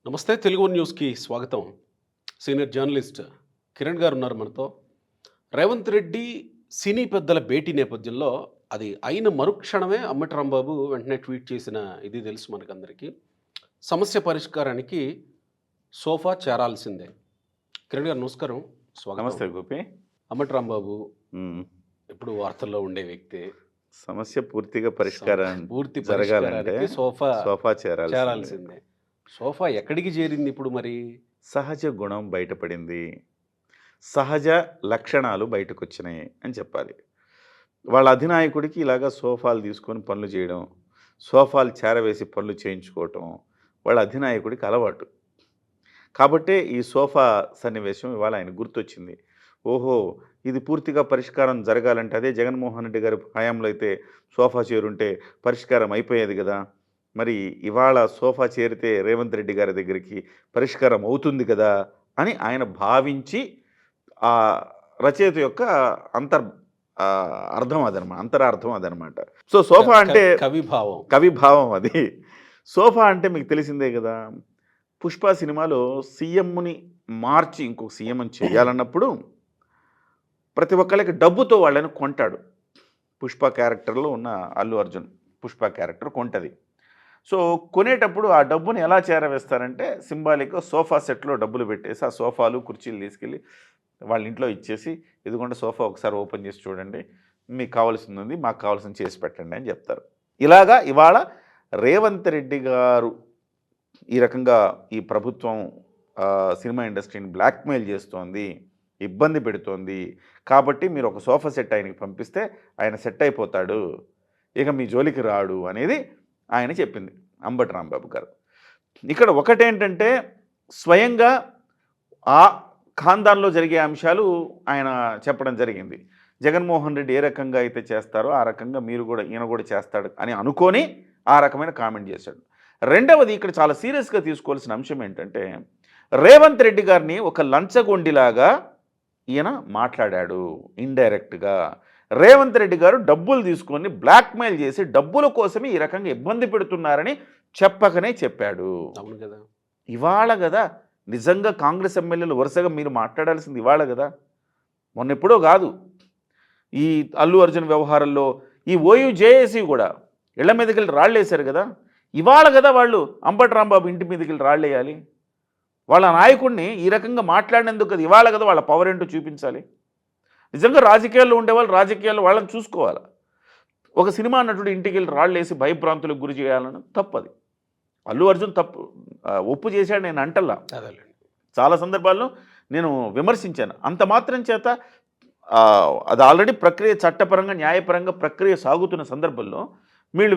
నమస్తే తెలుగు న్యూస్కి స్వాగతం. సీనియర్ జర్నలిస్ట్ కిరణ్ గారు ఉన్నారు మనతో. రేవంత్ రెడ్డి సినీ పెద్దల భేటీ నేపథ్యంలో అది అయిన మరుక్షణమే అంబటి రాంబాబు వెంటనే ట్వీట్ చేసిన ఇది తెలుసు మనకందరికీ. సమస్య పరిష్కారానికి సోఫా చేరాల్సిందే. కిరణ్ గారు నమస్కారం, స్వాగతం. నమస్తే గోపి. అంబటి రాంబాబు హ్మ్. ఎప్పుడు వార్తల్లో ఉండే వ్యక్తి. సమస్య పూర్తిగా పరిష్కారం పూర్తి జరగాలంటే పరిష్కారానికి సోఫా సోఫా చేరాల్సిందే. చేరాల్సిందే. సోఫా ఎక్కడికి చేరింది ఇప్పుడు మరి? సహజ గుణం బయటపడింది, సహజ లక్షణాలు బయటకొచ్చినాయి అని చెప్పాలి. వాళ్ళ అధినాయకుడికి ఇలాగా సోఫాలు తీసుకొని పనులు చేయడం, సోఫాలు చేరవేసి పనులు చేయించుకోవటం వాళ్ళ అధినాయకుడికి అలవాటు. కాబట్టే ఈ సోఫా సన్నివేశం ఇవాళ ఆయన గుర్తొచ్చింది. ఓహో, ఇది పూర్తిగా పరిష్కారం జరగాలంటే అదే జగన్మోహన్ రెడ్డి గారి హయాంలో అయితే సోఫా చేరుంటే పరిష్కారం అయిపోయేది కదా. మరి ఇవాళ సోఫా చేరితే రేవంత్ రెడ్డి గారి దగ్గరికి పరిష్కారం అవుతుంది కదా అని ఆయన భావించి ఆ రచయిత యొక్క అర్థం అదనమాట, అంతరార్థం అదనమాట. సో సోఫా అంటే కవిభావం. కవిభావం అది. సోఫా అంటే మీకు తెలిసిందే కదా, పుష్ప సినిమాలో సీఎంని మార్చి ఇంకొక సీఎం అని చేయాలన్నప్పుడు ప్రతి ఒక్కళ్ళకి డబ్బుతో వాళ్ళని కొంటాడు. పుష్ప క్యారెక్టర్లో ఉన్న అల్లు అర్జున్ పుష్ప క్యారెక్టర్ కొంటది. సో కొనేటప్పుడు ఆ డబ్బుని ఎలా చేరవేస్తారంటే సింబాలిక్గా సోఫా సెట్లో డబ్బులు పెట్టేసి ఆ సోఫాలు కుర్చీలు తీసుకెళ్ళి వాళ్ళ ఇంట్లో ఇచ్చేసి, ఇదిగోండి సోఫా ఒకసారి ఓపెన్ చేసి చూడండి, మీకు కావాల్సింది ఉంది, మాకు కావాల్సింది చేసి పెట్టండి అని చెప్తారు. ఇలాగా ఇవాళ రేవంత్ రెడ్డి గారు ఈ రకంగా ఈ ప్రభుత్వం సినిమా ఇండస్ట్రీని బ్లాక్మెయిల్ చేస్తోంది, ఇబ్బంది పెడుతోంది, కాబట్టి మీరు ఒక సోఫా సెట్ ఆయనకి పంపిస్తే ఆయన సెట్ అయిపోతాడు, ఇక మీ జోలికి రాడు అనేది ఆయన చెప్పింది అంబటి రాంబాబు గారు. ఇక్కడ ఒకటేంటంటే స్వయంగా ఆ ఖాందాన్లో జరిగే అంశాలు ఆయన చెప్పడం జరిగింది. జగన్మోహన్ రెడ్డి ఏ రకంగా అయితే చేస్తారో ఆ రకంగా మీరు కూడా ఈయన కూడా చేస్తాడు అని అనుకొని ఆ రకమైన కామెంట్ చేశాడు. రెండవది ఇక్కడ చాలా సీరియస్గా తీసుకోవాల్సిన అంశం ఏంటంటే రేవంత్ రెడ్డి గారిని ఒక లంచగొండిలాగా ఈయన మాట్లాడాడు. ఇండైరెక్ట్గా రేవంత్ రెడ్డి గారు డబ్బులు తీసుకొని బ్లాక్మెయిల్ చేసి డబ్బుల కోసమే ఈ రకంగా ఇబ్బంది పెడుతున్నారని చెప్పకనే చెప్పాడు. అవును కదా. ఇవాళ కదా నిజంగా కాంగ్రెస్ ఎమ్మెల్యేలు వరుసగా మీరు మాట్లాడాల్సింది ఇవాళ కదా, మొన్నెప్పుడో కాదు. ఈ అల్లు అర్జున్ వ్యవహారంలో ఈ ఓయూ జేఏసీ కూడా ఇళ్ల మీదకి వెళ్ళి రాళ్ళు వేశారు కదా. ఇవాళ కదా వాళ్ళు అంబటి రాంబాబు ఇంటి మీదకి వెళ్ళి రాళ్ళు వేయాలి. వాళ్ళ నాయకుడిని ఈ రకంగా మాట్లాడినందుకు కదా ఇవాళ కదా వాళ్ళ పవర్ ఏంటో చూపించాలి. నిజంగా రాజకీయాల్లో ఉండేవాళ్ళు రాజకీయాల్లో వాళ్ళని చూసుకోవాలి. ఒక సినిమా నటుడు ఇంటికి వెళ్ళి రాళ్ళు వేసి భయభ్రాంతులకు గురి చేయాలని తప్పది. అల్లు అర్జున్ తప్పు ఒప్పు చేశాడు నేను అంటల్లా. చాలా సందర్భాల్లో నేను విమర్శించాను. అంత మాత్రం చేత అది ఆల్రెడీ ప్రక్రియ చట్టపరంగా న్యాయపరంగా ప్రక్రియ సాగుతున్న సందర్భంలో వీళ్ళు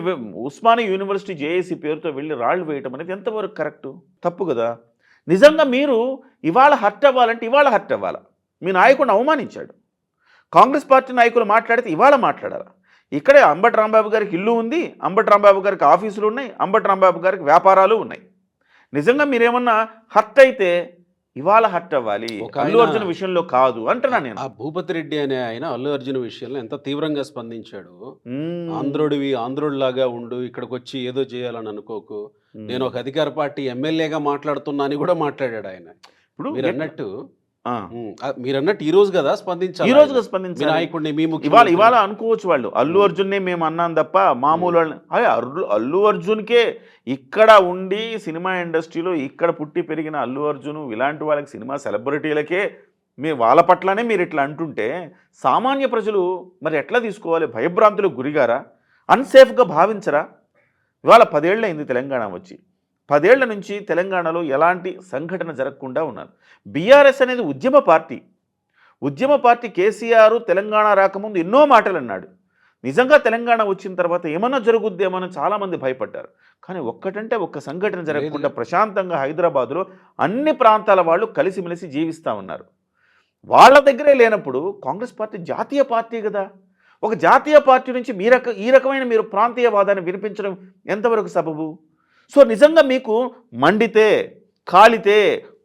ఉస్మానియా యూనివర్సిటీ జేఏసీ పేరుతో వెళ్ళి రాళ్ళు వేయటం అనేది ఎంతవరకు కరెక్టు? తప్పు కదా. నిజంగా మీరు ఇవాళ హర్ట్ అవ్వాలంటే ఇవాళ హర్ట్ అవ్వాలా. మీ నాయకుడిని అవమానించాడు. కాంగ్రెస్ పార్టీ నాయకులు మాట్లాడితే ఇవాళ మాట్లాడాలి. ఇక్కడే అంబటి రాంబాబు గారికి ఇల్లు ఉంది, అంబటి రాంబాబు గారికి ఆఫీసులు ఉన్నాయి, అంబటి రాంబాబు గారికి వ్యాపారాలు ఉన్నాయి. నిజంగా మీరేమన్నా హర్ట్ అయితే ఇవాళ హర్ట్ అవ్వాలి, అల్లు అర్జున్ విషయంలో కాదు అంటున్నా నేను. ఆ భూపతి రెడ్డి అనే ఆయన అల్లు అర్జున్ విషయంలో ఎంత తీవ్రంగా స్పందించాడు. ఆంధ్రుడిలాగా ఉండు, ఇక్కడికి వచ్చి ఏదో చేయాలని అనుకోకు, నేను ఒక అధికార పార్టీ ఎమ్మెల్యేగా మాట్లాడుతున్నా అని కూడా మాట్లాడాడు ఆయన. ఇప్పుడు మీరు అన్నట్టు ఈ రోజు కదా స్పందించాలి, ఈ రోజుగా స్పందించాలి నాయకుడిని. ఇవాళ అనుకోవచ్చు వాళ్ళు అల్లు అర్జున్నే మేము అన్నాం తప్ప మామూలు వాళ్ళని. అల్లు అర్జున్కే ఇక్కడ ఉండి సినిమా ఇండస్ట్రీలో ఇక్కడ పుట్టి పెరిగిన అల్లు అర్జున్ ఇలాంటి వాళ్ళకి సినిమా సెలబ్రిటీలకే మీరు వాళ్ళ పట్లనే మీరు ఇట్లా అంటుంటే సామాన్య ప్రజలు మరి ఎట్లా తీసుకోవాలి? భయభ్రాంతులకు గురిగారా? అన్సేఫ్గా భావించరా? ఇవాళ 10 ఏళ్ళు అయింది తెలంగాణ వచ్చి. 10 ఏళ్ల నుంచి తెలంగాణలో ఎలాంటి సంఘటన జరగకుండా ఉన్నారు. బీఆర్ఎస్ అనేది ఉద్యమ పార్టీ. కేసీఆర్ తెలంగాణ రాకముందు ఎన్నో మాటలు అన్నాడు. నిజంగా తెలంగాణ వచ్చిన తర్వాత ఏమన్నా జరుగుద్దేమని చాలామంది భయపడ్డారు. కానీ ఒక్కటంటే ఒక్క సంఘటన జరగకుండా ప్రశాంతంగా హైదరాబాదులో అన్ని ప్రాంతాల వాళ్ళు కలిసిమెలిసి జీవిస్తూ ఉన్నారు. వాళ్ళ దగ్గరే లేనప్పుడు కాంగ్రెస్ పార్టీ జాతీయ పార్టీ కదా. ఒక జాతీయ పార్టీ నుంచి ఈ రకమైన మీరు ప్రాంతీయవాదాన్ని వినిపించడం ఎంతవరకు సబబు? సో నిజంగా మీకు మండితే, కాలితే,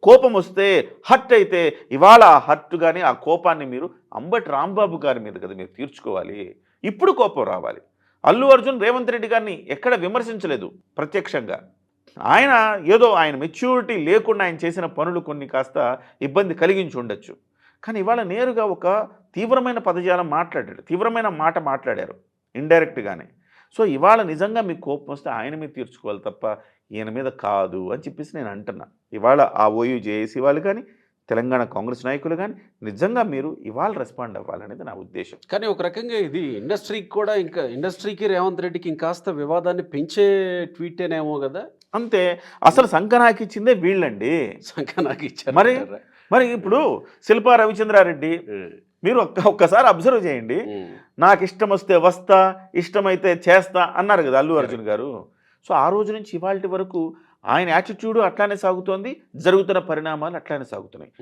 కోపం వస్తే, హర్ట్ అయితే ఇవాళ ఆ హర్ట్ కానీ ఆ కోపాన్ని మీరు అంబటి రాంబాబు గారి మీద కదా మీరు తీర్చుకోవాలి. ఇప్పుడు కోపం రావాలి. అల్లు అర్జున్ రేవంత్ రెడ్డి గారిని ఎక్కడ విమర్శించలేదు ప్రత్యక్షంగా. ఆయన ఏదో ఆయన మెచ్యూరిటీ లేకుండా ఆయన చేసిన పనులు కొన్ని కాస్త ఇబ్బంది కలిగించి ఉండొచ్చు. కానీ ఇవాళ నేరుగా ఒక తీవ్రమైన పదజాలం మాట్లాడాడు, తీవ్రమైన మాట మాట్లాడారు ఇండైరెక్ట్గానే. సో ఇవాళ నిజంగా మీకు కోపం వస్తే ఆయన మీద తీర్చుకోవాలి తప్ప ఈయన మీద కాదు అని చెప్పేసి నేను అంటున్నా. ఇవాళ ఆ ఓయూ జేఏసీ వాళ్ళు కానీ, తెలంగాణ కాంగ్రెస్ నాయకులు కానీ నిజంగా మీరు ఇవాళ రెస్పాండ్ అవ్వాలనేది నా ఉద్దేశం. కానీ ఒక రకంగా ఇది ఇండస్ట్రీకి కూడా, ఇంకా ఇండస్ట్రీకి రేవంత్ రెడ్డికి ఇంకాస్త వివాదాన్ని పెంచే ట్వీటేనేమో కదా. అంతే, అసలు సంకనాకి ఇచ్చిందే వీళ్ళండి. సంకనాకి ఇచ్చారు మరి ఇప్పుడు శిల్పా రవిచంద్రారెడ్డి మీరు ఒక్కసారి అబ్జర్వ్ చేయండి. నాకు ఇష్టం వస్తే వస్తా, ఇష్టమైతే చేస్తా అన్నారు కదా అల్లు అర్జున్ గారు. సో ఆ రోజు నుంచి ఇవాళ వరకు ఆయన యాటిట్యూడ్ అట్లానే సాగుతోంది, జరుగుతున్న పరిణామాలు అట్లానే సాగుతున్నాయి.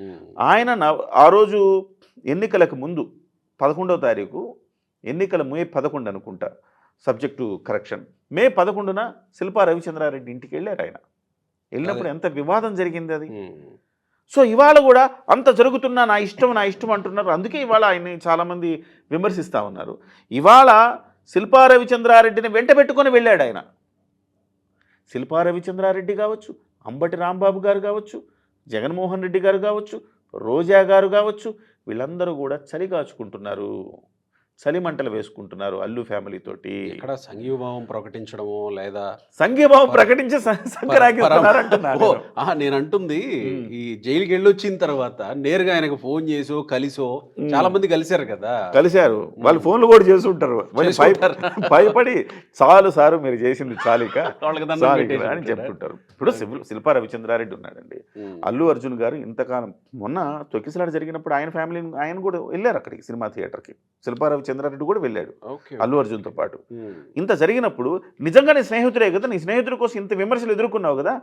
ఆయన ఆ రోజు ఎన్నికలకు ముందు 11వ తారీఖు ఎన్నికల మే 11 అనుకుంటా, సబ్జెక్టు కరెక్షన్, మే 11న శిల్పా రవిచంద్రారెడ్డి ఇంటికి వెళ్ళారు. ఆయన వెళ్ళినప్పుడు ఎంత వివాదం జరిగింది అది. సో ఇవాళ కూడా అంత జరుగుతున్నా నా ఇష్టం అంటున్నారు. అందుకే ఇవాళ ఆయన్ని చాలామంది విమర్శిస్తూ ఉన్నారు. ఇవాళ శిల్పా రవిచంద్రారెడ్డిని వెంట పెట్టుకొని వెళ్ళాడు ఆయన. శిల్పా రవిచంద్రారెడ్డి కావచ్చు, అంబటి రాంబాబు గారు కావచ్చు, జగన్మోహన్ రెడ్డి గారు కావచ్చు, రోజా గారు కావచ్చు, వీళ్ళందరూ కూడా చలి కాచుకుంటున్నారు, చలిమంటలు వేసుకుంటున్నారు అల్లు ఫ్యామిలీ తోటి. ఇక్కడ సంఘీభావం ప్రకటించడమో లేదా సంఘీభావం ప్రకటించి సంకరాగిస్తున్నారంటున్నారు. నేను అంటుంది ఈ జైలుకి వెళ్ళొచ్చిన తర్వాత నేరుగా ఆయనకు ఫోన్ చేసో కలిసో చాలా మంది కలిశారు కదా. కలిశారు, వాళ్ళు ఫోన్లు కూడా చేసి ఉంటారు, భయపడి చాలు సారు మీరు చేసింది చాలిక అని చెప్తుంటారు. ఇప్పుడు శిల్పా రవిచంద్రారెడ్డి ఉన్నాడండి, అల్లు అర్జున్ గారు ఇంతకాలం మొన్న తొక్కిసలాట జరిగినప్పుడు ఆయన ఫ్యామిలీ ఆయన కూడా వెళ్ళారు అక్కడికి సినిమా థియేటర్కి. శిల్పా రవిచంద్రారెడ్డి కూడా వెళ్ళాడు అల్లు అర్జున్తో పాటు. ఇంత జరిగినప్పుడు నిజంగా నీ స్నేహితుడే కదా, నీ స్నేహితుడి కోసం ఇంత విమర్శలు ఎదుర్కొన్నావు కదా,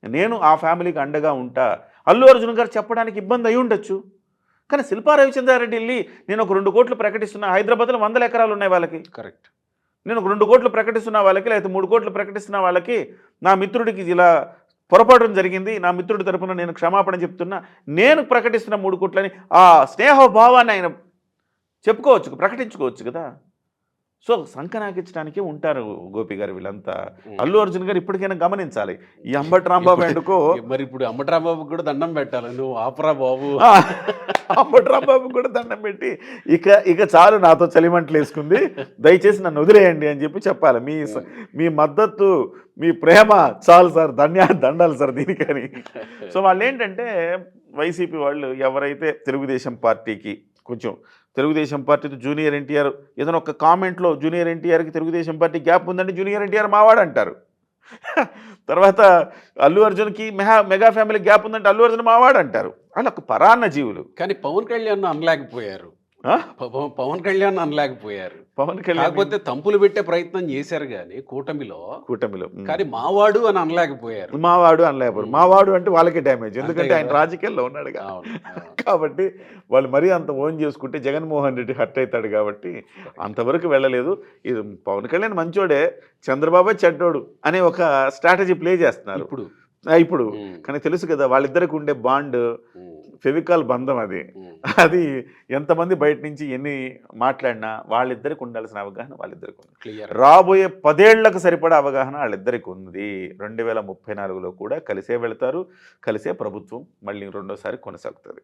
నేను ఆ ఫ్యామిలీకి అండగా ఉంటా అల్లు అర్జున్ గారు చెప్పడానికి ఇబ్బంది అయి ఉండొచ్చు. కానీ శిల్పా రవిచంద్రారెడ్డి వెళ్ళి నేను ఒక 2 కోట్లు ప్రకటిస్తున్నా, హైదరాబాద్లో 100 ఎకరాలు ఉన్నాయి వాళ్ళకి, కరెక్ట్, నేను ఒక 2 కోట్లు ప్రకటిస్తున్నా వాళ్ళకి, లేకపోతే 3 కోట్లు ప్రకటిస్తున్నా వాళ్ళకి, నా మిత్రుడికి ఇలా పొరపాటు జరిగింది, నా మిత్రుడి తరపున నేను క్షమాపణ చెప్తున్నా, నేను ప్రకటిస్తున్న 3 కోట్లని ఆ స్నేహభావాన్ని ఆయన చెప్పుకోవచ్చు, ప్రకటించుకోవచ్చు కదా. సో సంకనాకించడానికే ఉంటారు గోపి గారు వీళ్ళంతా. అల్లు అర్జున్ గారు ఇప్పటికైనా గమనించాలి, ఈ అంబటి రాంబాబు ఎందుకో మరి ఇప్పుడు అంబటి రాంబాబు కూడా దండం పెట్టాలి, నువ్వు ఆపరా బాబు. అంబటి రాంబాబు కూడా దండం పెట్టి ఇక చాలు నాతో చలిమంటలు వేసుకుంది, దయచేసి నన్ను వదిలేయండి అని చెప్పాలి. మీ మద్దతు, మీ ప్రేమ చాలు సార్, దండాలి సార్ దీనికని. సో వాళ్ళు ఏంటంటే వైసీపీ వాళ్ళు ఎవరైతే తెలుగుదేశం పార్టీకి కొంచెం, తెలుగుదేశం పార్టీతో జూనియర్ ఎన్టీఆర్ ఏదైనా ఒక కామెంట్లో జూనియర్ ఎన్టీఆర్కి తెలుగుదేశం పార్టీ గ్యాప్ ఉందంటే జూనియర్ ఎన్టీఆర్ మావాడు అంటారు. తర్వాత అల్లు అర్జున్కి మెగా ఫ్యామిలీ గ్యాప్ ఉందంటే అల్లు అర్జున్ మావాడు అంటారు. వాళ్ళకు పరాన్న జీవులు. కానీ పవన్ కళ్యాణ్ అనలేకపోయారు, పవన్ కళ్యాణ్ అనలేకపోయారు. పవన్ కళ్యాణ్ కాకపోతే తంపులు పెట్టే ప్రయత్నం చేశారు కానీ కూటమిలో కానీ మావాడు అని అనలేకపోయారు. మావాడు అంటే వాళ్ళకే డ్యామేజ్, ఎందుకంటే ఆయన రాజకీయాల్లో ఉన్నాడు కాబట్టి. వాళ్ళు మరీ అంత ఓన్ చేసుకుంటే జగన్మోహన్ రెడ్డి హర్ట్ అవుతాడు కాబట్టి అంతవరకు వెళ్ళలేదు. ఇది పవన్ కళ్యాణ్ మంచోడే, చంద్రబాబు చెడ్డోడు అనే ఒక స్ట్రాటజీ ప్లే చేస్తున్నారు ఇప్పుడు. కానీ తెలుసు కదా వాళ్ళిద్దరికి ఉండే బాండ్, ఫెవికాల్ బంధం అది ఎంతమంది బయట నుంచి ఎన్ని మాట్లాడినా వాళ్ళిద్దరికి ఉండాల్సిన అవగాహన వాళ్ళిద్దరికి ఉంది. రాబోయే 10 ఏళ్లకు సరిపడా అవగాహన వాళ్ళిద్దరికి ఉంది. 2034లో కూడా కలిసే వెళతారు, కలిసే ప్రభుత్వం మళ్ళీ రెండోసారి కొనసాగుతుంది.